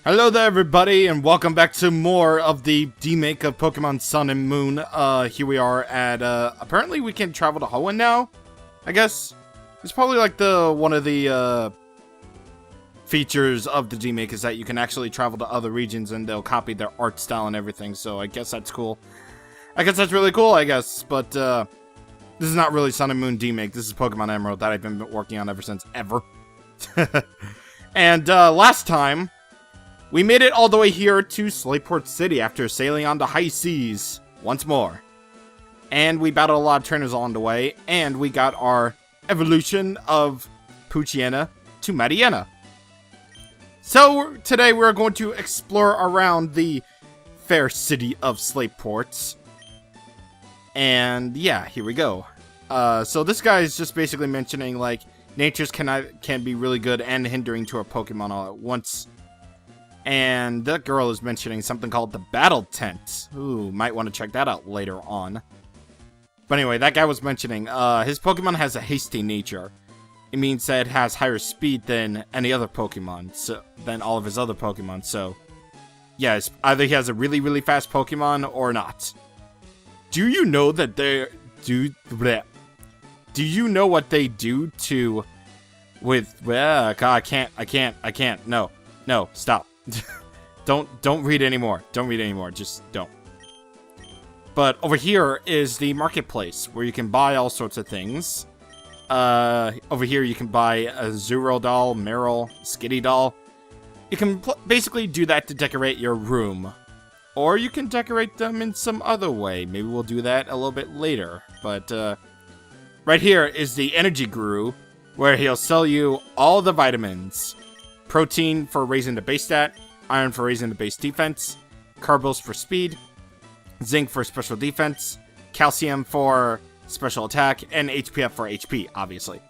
Hello there everybody, and welcome back to more of the remake of Pokemon Sun and Moon. Here we are at, apparently we can travel to Hoenn now, I guess. It's probably like one of the, features of the remake is that you can actually travel to other regions and they'll copy their art style and everything, so I guess that's cool. I guess that's really cool, I guess, but, this is not really Sun and Moon remake. This is Pokemon Emerald that I've been working on ever since ever. And, last time, we made it all the way here to Slateport City after sailing on the high seas once more. And we battled a lot of trainers along the way, and we got our evolution of Poochyena to Mariana. So today we're going to explore around the fair city of Slateport. And yeah, here we go. So this guy is just basically mentioning like natures can be really good and hindering to a Pokemon all at once. And that girl is mentioning something called the Battle Tent. Ooh, might want to check that out later on. But anyway, that guy was mentioning, his Pokemon has a hasty nature. It means that it has higher speed than any other Pokemon, than all of his other Pokemon, so... yes, either he has a really, really fast Pokemon, or not. Do you know that do you know what they do to... God, I can't, no, stop. Don't read anymore. Don't read anymore. Just don't. But over here is the marketplace where you can buy all sorts of things. Over here you can buy a Zero doll, Meryl, Skitty doll. You can basically do that to decorate your room. Or you can decorate them in some other way. Maybe we'll do that a little bit later. But right here is the Energy Guru, where he'll sell you all the vitamins. Protein for raising the base stat, iron for raising the base defense, carbos for speed, zinc for special defense, calcium for special attack, and HPF for HP, obviously.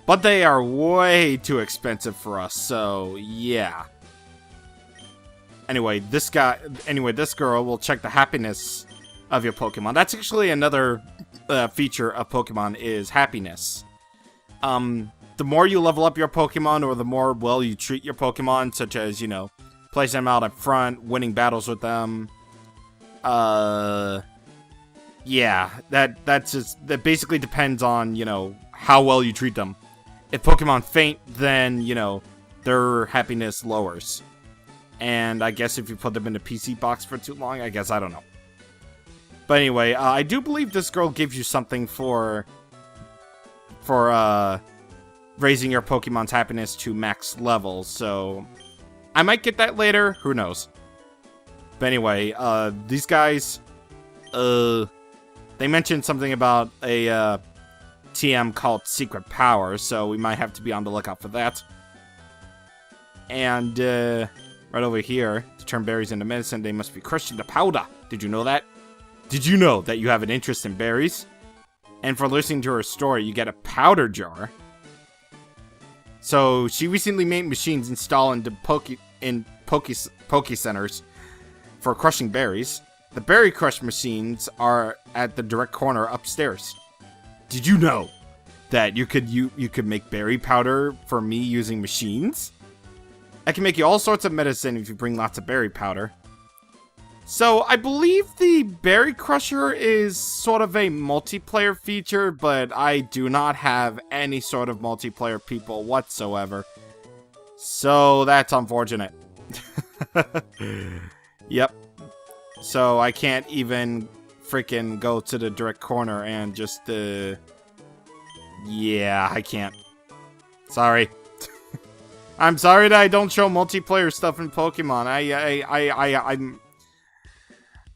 But they are way too expensive for us, so yeah. Anyway, this girl will check the happiness of your Pokemon. That's actually another feature of Pokemon is happiness. The more you level up your Pokemon, or the more well you treat your Pokemon, such as, you know, place them out up front, winning battles with them. Yeah, that basically depends on, you know, how well you treat them. If Pokemon faint, then, you know, their happiness lowers. And I guess if you put them in a PC box for too long, I guess, I don't know. But anyway, I do believe this girl gives you something for raising your Pokemon's happiness to max level, so I might get that later, who knows. But anyway, these guys, they mentioned something about a TM called Secret Power, so we might have to be on the lookout for that. And right over here, to turn berries into medicine, they must be crushed into powder. Did you know that? Did you know that you have an interest in berries? And for listening to her story, you get a powder jar. So, she recently made machines installed into Poke Centers for crushing berries. The berry crush machines are at the direct corner upstairs. Did you know that you could make berry powder for me using machines? I can make you all sorts of medicine if you bring lots of berry powder. So, I believe the Berry Crusher is sort of a multiplayer feature, but I do not have any sort of multiplayer people whatsoever. So, that's unfortunate. Yep. So, I can't even freaking go to the direct corner and just, yeah, I can't. Sorry. I'm sorry that I don't show multiplayer stuff in Pokemon.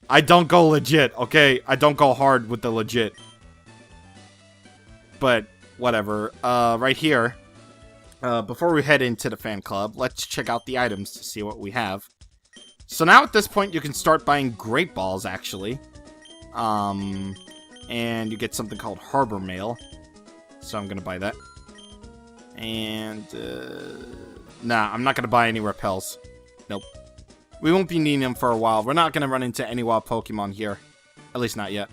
I don't go legit, okay? I don't go hard with the legit. But, whatever. Right here, before we head into the fan club, let's check out the items to see what we have. So now at this point, you can start buying Great Balls, actually. And you get something called Harbor Mail. So I'm gonna buy that. And, nah, I'm not gonna buy any Repels. Nope. We won't be needing them for a while. We're not going to run into any wild Pokemon here. At least not yet.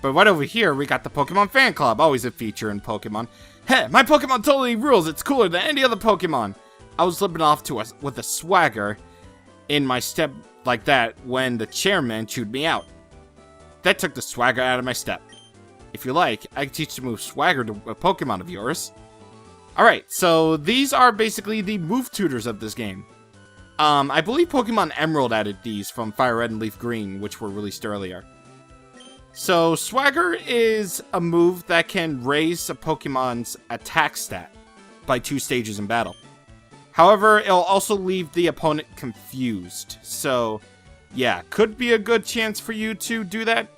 But right over here, we got the Pokemon Fan Club. Always a feature in Pokemon. Hey, my Pokemon totally rules. It's cooler than any other Pokemon. I was slipping off with a swagger in my step like that when the chairman chewed me out. That took the swagger out of my step. If you like, I can teach the move swagger to a Pokemon of yours. Alright, so these are basically the move tutors of this game. I believe Pokemon Emerald added these from Fire Red and Leaf Green, which were released earlier. So, Swagger is a move that can raise a Pokemon's attack stat by 2 stages in battle. However, it'll also leave the opponent confused. So, yeah, could be a good chance for you to do that,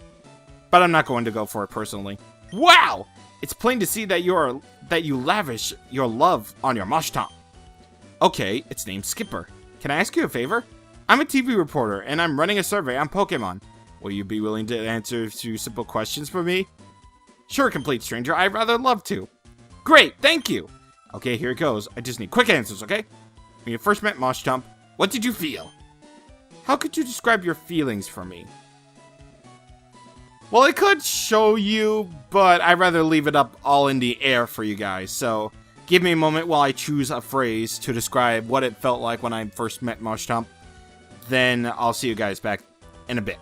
but I'm not going to go for it personally. Wow! It's plain to see that you lavish your love on your Mashtomp. Okay, it's named Skipper. Can I ask you a favor? I'm a TV reporter, and I'm running a survey on Pokemon. Will you be willing to answer a few simple questions for me? Sure, complete stranger, I'd rather love to. Great, thank you! Okay, here it goes. I just need quick answers, okay? When you first met Mashtomp, what did you feel? How could you describe your feelings for me? Well, I could show you, but I'd rather leave it up all in the air for you guys, so give me a moment while I choose a phrase to describe what it felt like when I first met Mashtomp. Then I'll see you guys back in a bit.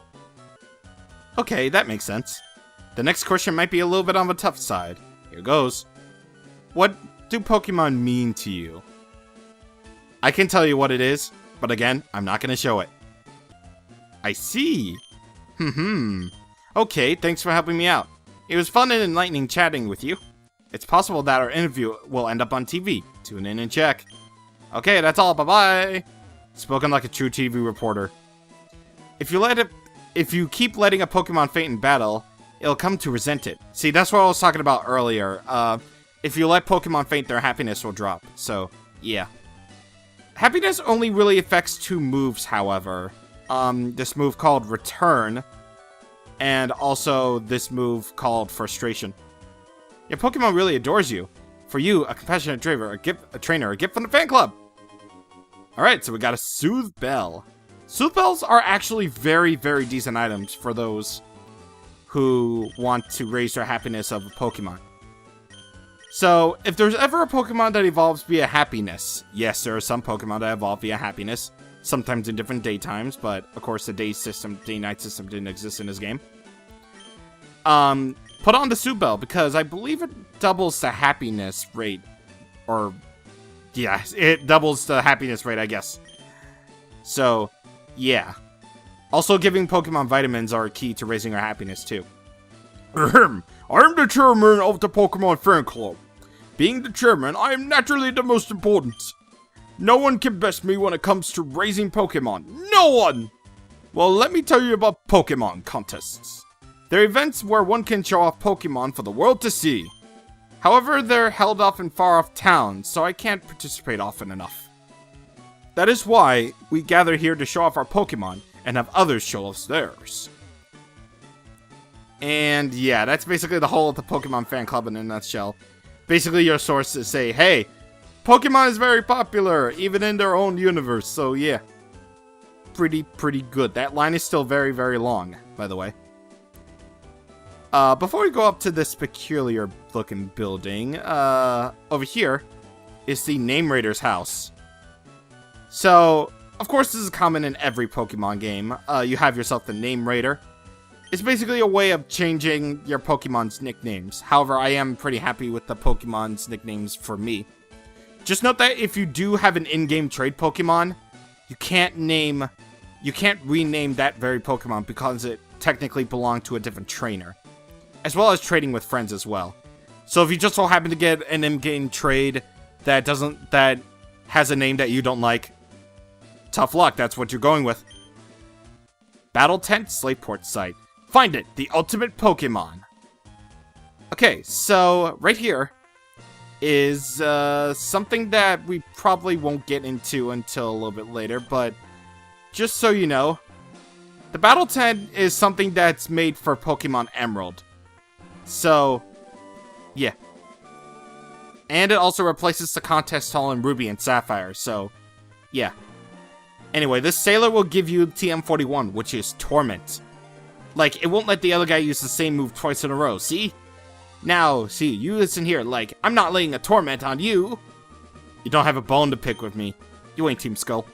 Okay, that makes sense. The next question might be a little bit on the tough side. Here goes. What do Pokemon mean to you? I can tell you what it is, but again, I'm not going to show it. I see. Okay, thanks for helping me out. It was fun and enlightening chatting with you. It's possible that our interview will end up on TV. Tune in and check. Okay, that's all. Bye-bye. Spoken like a true TV reporter. If you keep letting a Pokemon faint in battle, it'll come to resent it. See, that's what I was talking about earlier. If you let Pokemon faint, their happiness will drop. So, yeah. Happiness only really affects 2 moves, however. This move called Return, and also this move called Frustration. Your Pokemon really adores you. For you, a compassionate trainer, a gift from the fan club. Alright, so we got a Soothe Bell. Soothe Bells are actually very, very decent items for those who want to raise their happiness of a Pokemon. So, if there's ever a Pokemon that evolves via happiness, yes, there are some Pokemon that evolve via happiness, sometimes in different daytimes, but of course the day-night system didn't exist in this game. Put on the Soothe Bell, because I believe it doubles the happiness rate, or, yeah, it doubles the happiness rate, I guess. So, yeah. Also, giving Pokemon vitamins are key to raising our happiness, too. I'm the chairman of the Pokemon fan club. Being the chairman, I am naturally the most important. No one can best me when it comes to raising Pokemon. No one! Well, let me tell you about Pokemon contests. They're events where one can show off Pokemon for the world to see. However, they're held off in far-off towns, so I can't participate often enough. That is why we gather here to show off our Pokemon, and have others show us theirs. And yeah, that's basically the whole of the Pokemon fan club in a nutshell. Basically your sources say, hey, Pokemon is very popular, even in their own universe, so yeah. Pretty good. That line is still very, very long, by the way. Before we go up to this peculiar looking building, over here is the Name Raider's house. So, of course this is common in every Pokemon game. You have yourself the Name Raider. It's basically a way of changing your Pokemon's nicknames. However, I am pretty happy with the Pokemon's nicknames for me. Just note that if you do have an in-game trade Pokemon, you can't rename that very Pokemon because it technically belonged to a different trainer. As well as trading with friends as well. So if you just so happen to get an in-game trade that has a name that you don't like, tough luck, that's what you're going with. Battle Tent Slateport site. Find it, the ultimate Pokemon. Okay, so right here is something that we probably won't get into until a little bit later, but just so you know, the Battle Tent is something that's made for Pokemon Emerald. So, yeah. And it also replaces the contest hall in Ruby and Sapphire, so, yeah. Anyway, this sailor will give you TM41, which is Torment. Like, it won't let the other guy use the same move twice in a row, see? Now, see, you listen here, like, I'm not laying a Torment on you. You don't have a bone to pick with me. You ain't Team Skull.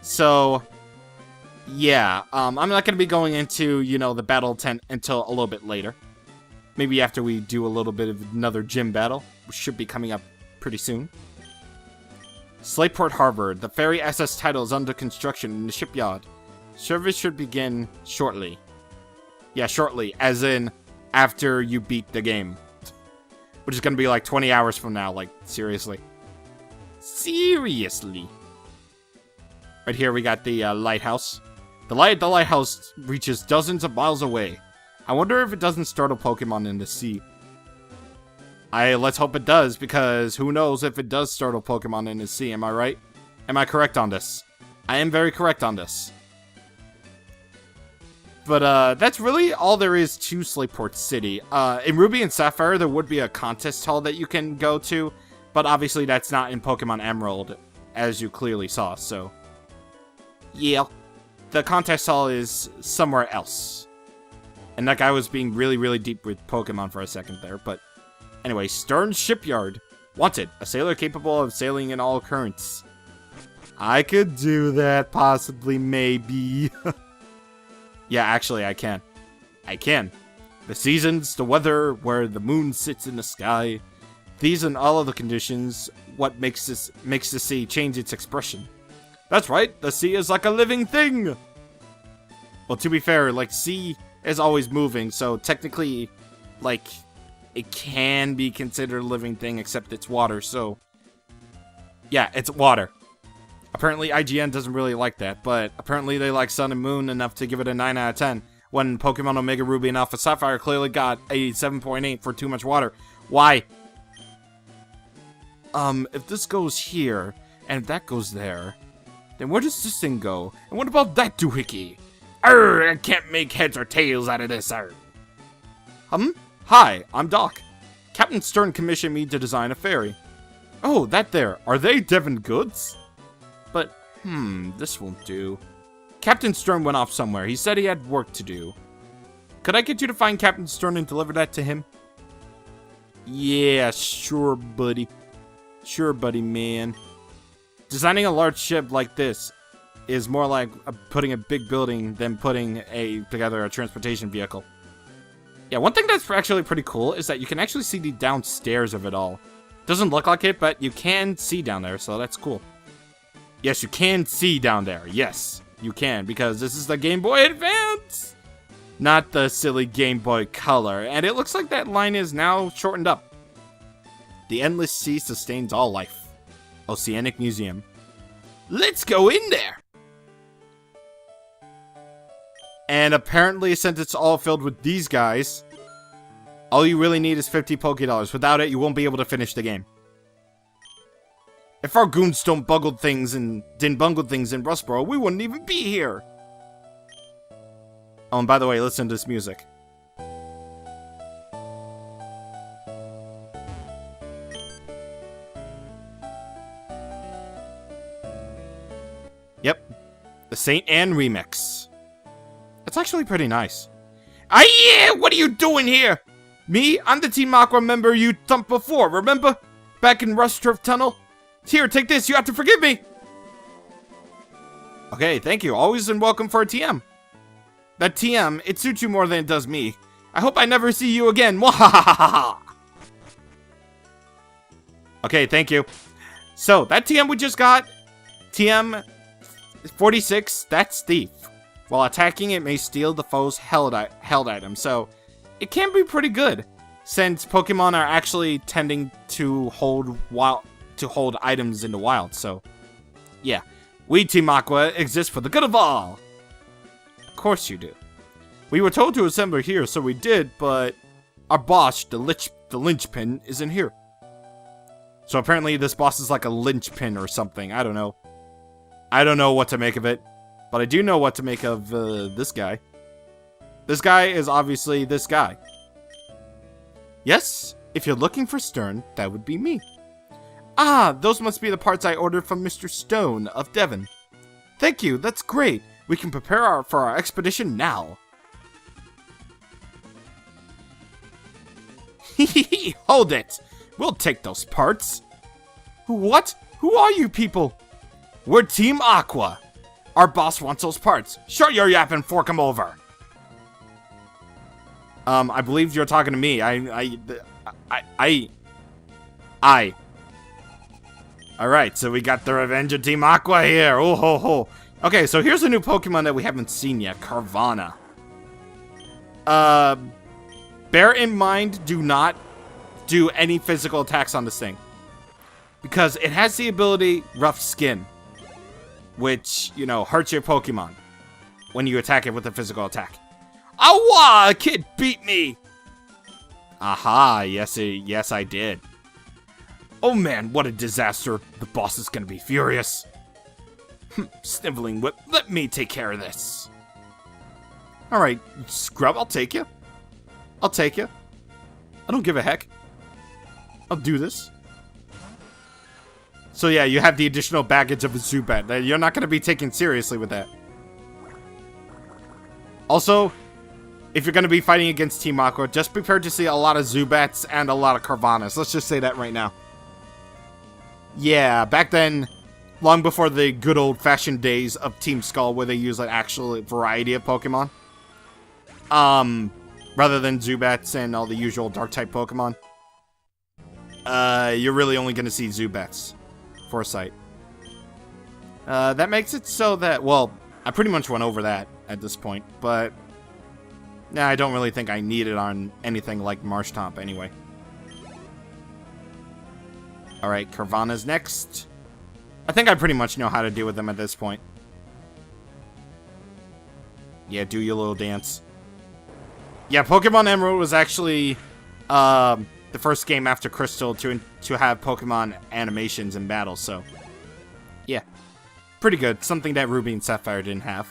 So, yeah, I'm not going to be going into, you know, the battle tent until a little bit later. Maybe after we do a little bit of another gym battle, which should be coming up pretty soon. Slateport Harbor. The ferry SS Title is under construction in the shipyard. Service should begin shortly. Yeah, shortly, as in after you beat the game. Which is going to be like 20 hours from now, like, seriously. Seriously. Right here we got the lighthouse. The light at the lighthouse reaches dozens of miles away. I wonder if it doesn't startle Pokemon in the sea. Let's hope it does, because who knows if it does startle Pokemon in the sea, am I right? Am I correct on this? I am very correct on this. But that's really all there is to Slateport City. In Ruby and Sapphire, there would be a contest hall that you can go to, but obviously that's not in Pokemon Emerald, as you clearly saw, so... Yeah, the contest hall is somewhere else. And that guy was being really, really deep with Pokemon for a second there, but... Anyway, Stern Shipyard. Wanted, a sailor capable of sailing in all currents. I could do that, possibly, maybe. Yeah, actually, I can. I can. The seasons, the weather, where the moon sits in the sky. These and all of the conditions, what makes the sea change its expression. That's right, the sea is like a living thing! Well, to be fair, like, sea is always moving, so technically, like, it can be considered a living thing, except it's water, so... Yeah, it's water. Apparently, IGN doesn't really like that, but apparently they like Sun and Moon enough to give it a 9 out of 10, when Pokemon Omega Ruby and Alpha Sapphire clearly got a 7.8 for too much water. Why? If this goes here, and if that goes there... Then where does this thing go? And what about that doohickey? Arr, I can't make heads or tails out of this, arr. Hi, I'm Doc. Captain Stern commissioned me to design a ferry. Oh, that there. Are they Devon goods? But, this won't do. Captain Stern went off somewhere. He said he had work to do. Could I get you to find Captain Stern and deliver that to him? Yeah, sure, buddy. Sure, buddy, man. Designing a large ship like this is more like putting a big building than putting together a transportation vehicle. Yeah, one thing that's actually pretty cool is that you can actually see the downstairs of it all. Doesn't look like it, but you can see down there, so that's cool. Yes, you can see down there. Yes, you can, because this is the Game Boy Advance! Not the silly Game Boy Color, and it looks like that line is now shortened up. The endless sea sustains all life. Oceanic Museum. Let's go in there! And apparently, since it's all filled with these guys, all you really need is 50 Pokédollars. Without it, you won't be able to finish the game. If our goons didn't bungle things in Rustboro, we wouldn't even be here! Oh, and by the way, listen to this music. Yep, the St. Anne remix. It's actually pretty nice. Ah, yeah! What are you doing here? Me? I'm the Team Aqua member you thumped before, remember? Back in Rustturf Tunnel? Here, take this, you have to forgive me! Okay, thank you. Always and welcome for a TM. That TM, it suits you more than it does me. I hope I never see you again. Mwahahaha! Okay, thank you. So, that TM we just got, TM 46, that's Thief. While attacking, it may steal the foe's held item, so it can be pretty good, since Pokemon are actually tending to hold items in the wild, so yeah. We, Team Aqua, exist for the good of all! Of course you do. We were told to assemble here, so we did, but our boss, the linchpin, isn't here. So apparently this boss is like a linchpin or something, I don't know. I don't know what to make of it. But I do know what to make of this guy. This guy is obviously this guy. Yes, if you're looking for Stern, that would be me. Ah, those must be the parts I ordered from Mr. Stone of Devon. Thank you, that's great. We can prepare for our expedition now. Hehehe, hold it. We'll take those parts. What? Who are you people? We're Team Aqua. Our boss wants those parts. Shut your yap and fork him over. I believe you're talking to me. Alright, so we got the Revenge of Team Aqua here. Oh ho ho. Okay, so here's a new Pokemon that we haven't seen yet. Carvana. Bear in mind, do not do any physical attacks on this thing. Because it has the ability Rough Skin. Which, you know, hurts your Pokemon when you attack it with a physical attack. Awa! A kid beat me! Aha, yes I did. Oh man, what a disaster. The boss is gonna be furious. Sniveling whip, let me take care of this. Alright, scrub, I'll take you. I'll take you. I don't give a heck. I'll do this. So yeah, you have the additional baggage of a Zubat. You're not gonna be taken seriously with that. Also, if you're going to be fighting against Team Aqua, just prepare to see a lot of Zubats and a lot of Carvanas. Let's just say that right now. Yeah, back then, long before the good old-fashioned days of Team Skull, where they use an actual variety of Pokemon. Rather than Zubats and all the usual Dark-type Pokemon. You're really only going to see Zubats. Foresight. That makes it so that, well, I pretty much went over that at this point, but... Nah, I don't really think I need it on anything like Marshtomp anyway. Alright, Carvana's next. I think I pretty much know how to deal with them at this point. Yeah, do your little dance. Yeah, Pokemon Emerald was actually the first game after Crystal to have Pokemon animations in battle, so... Yeah, pretty good. Something that Ruby and Sapphire didn't have.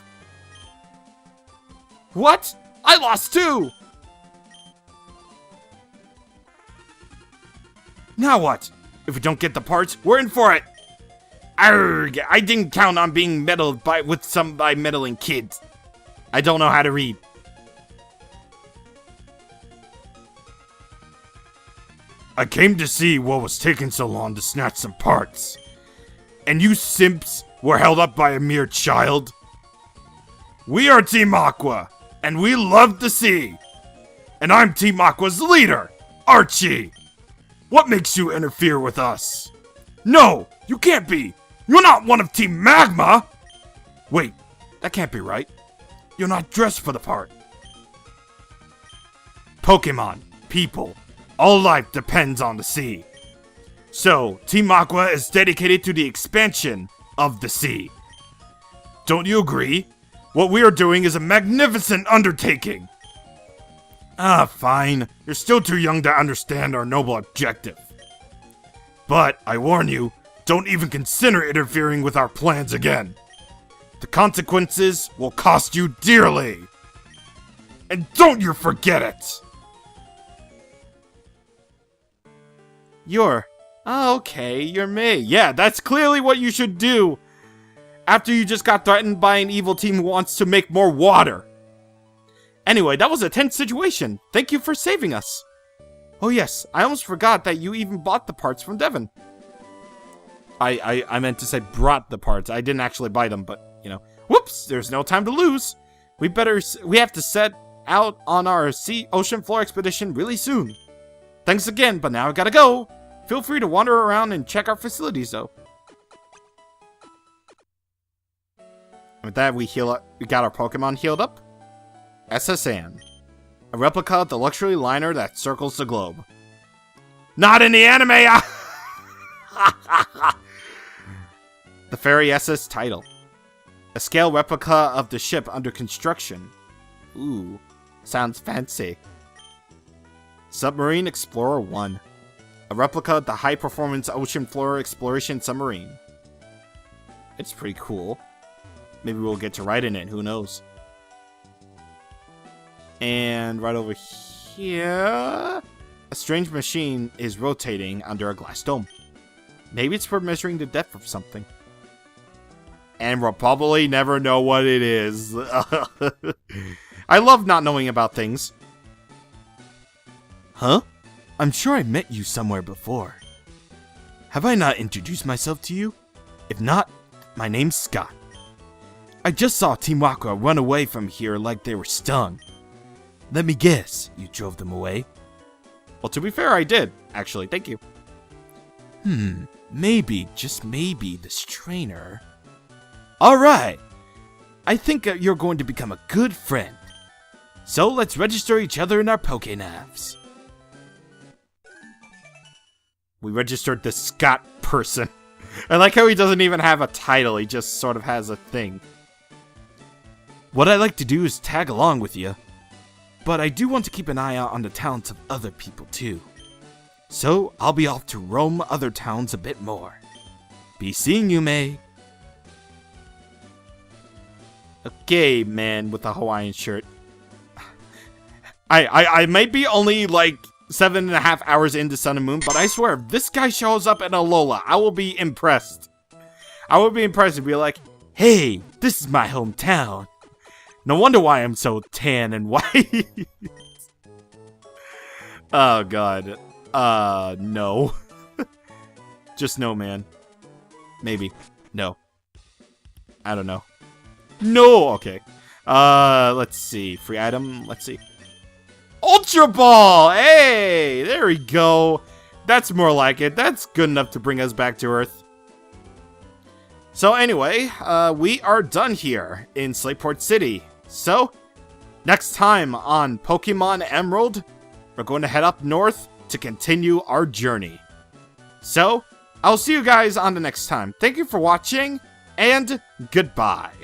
What? I lost too! Now what? If we don't get the parts, we're in for it! Arrgh! I didn't count on being meddled by meddling kids. I don't know how to read. I came to see what was taking so long to snatch some parts. And you simps were held up by a mere child? We are Team Aqua! And we love the sea. And I'm Team Aqua's leader, Archie. What makes you interfere with us? No, you can't be. You're not one of Team Magma. Wait, that can't be right. You're not dressed for the part. Pokemon, people, all life depends on the sea. So, Team Aqua is dedicated to the expansion of the sea. Don't you agree? What we are doing is a magnificent undertaking. Ah, fine. You're still too young to understand our noble objective. But, I warn you, don't even consider interfering with our plans again. The consequences will cost you dearly. And don't you forget it! Okay, you're me. Yeah, that's clearly what you should do. After you just got threatened by an evil team who wants to make more water. Anyway, that was a tense situation. Thank you for saving us. Oh yes, I almost forgot that you even bought the parts from Devon. I meant to say brought the parts. I didn't actually buy them, but, you know. Whoops, there's no time to lose. We have to set out on our ocean floor expedition really soon. Thanks again, but now I gotta go. Feel free to wander around and check our facilities, though. With that, we heal up. We got our Pokemon healed up. SSN, a replica of the luxury liner that circles the globe. Not in the anime! The Fairy SS title. A scale replica of the ship under construction. Ooh, sounds fancy. Submarine Explorer 1. A replica of the high-performance ocean floor exploration submarine. It's pretty cool. Maybe we'll get to ride in it, who knows. And right over here... A strange machine is rotating under a glass dome. Maybe it's for measuring the depth of something. And we'll probably never know what it is. I love not knowing about things. Huh? I'm sure I met you somewhere before. Have I not introduced myself to you? If not, my name's Scott. I just saw Team Aqua run away from here like they were stung. Let me guess, you drove them away? Well, to be fair, I did, actually. Thank you. Maybe, just maybe, this trainer... Alright! I think you're going to become a good friend. So let's register each other in our Pokénavs. We registered the Scott person. I like how he doesn't even have a title, he just sort of has a thing. What I like to do is tag along with you, but I do want to keep an eye out on the talents of other people too. So I'll be off to roam other towns a bit more. Be seeing you, May. Okay, man with the Hawaiian shirt. I might be only like 7.5 hours into Sun and Moon, but I swear, if this guy shows up in Alola, I will be impressed. I will be impressed and be like, hey, this is my hometown. No wonder why I'm so tan and white. Oh, God. No. Just no, man. Maybe. No. I don't know. No! Okay. Let's see. Free item. Let's see. Ultra Ball! Hey! There we go. That's more like it. That's good enough to bring us back to Earth. So anyway, we are done here in Slateport City. So, next time on Pokemon Emerald, we're going to head up north to continue our journey. So, I'll see you guys on the next time. Thank you for watching, and goodbye.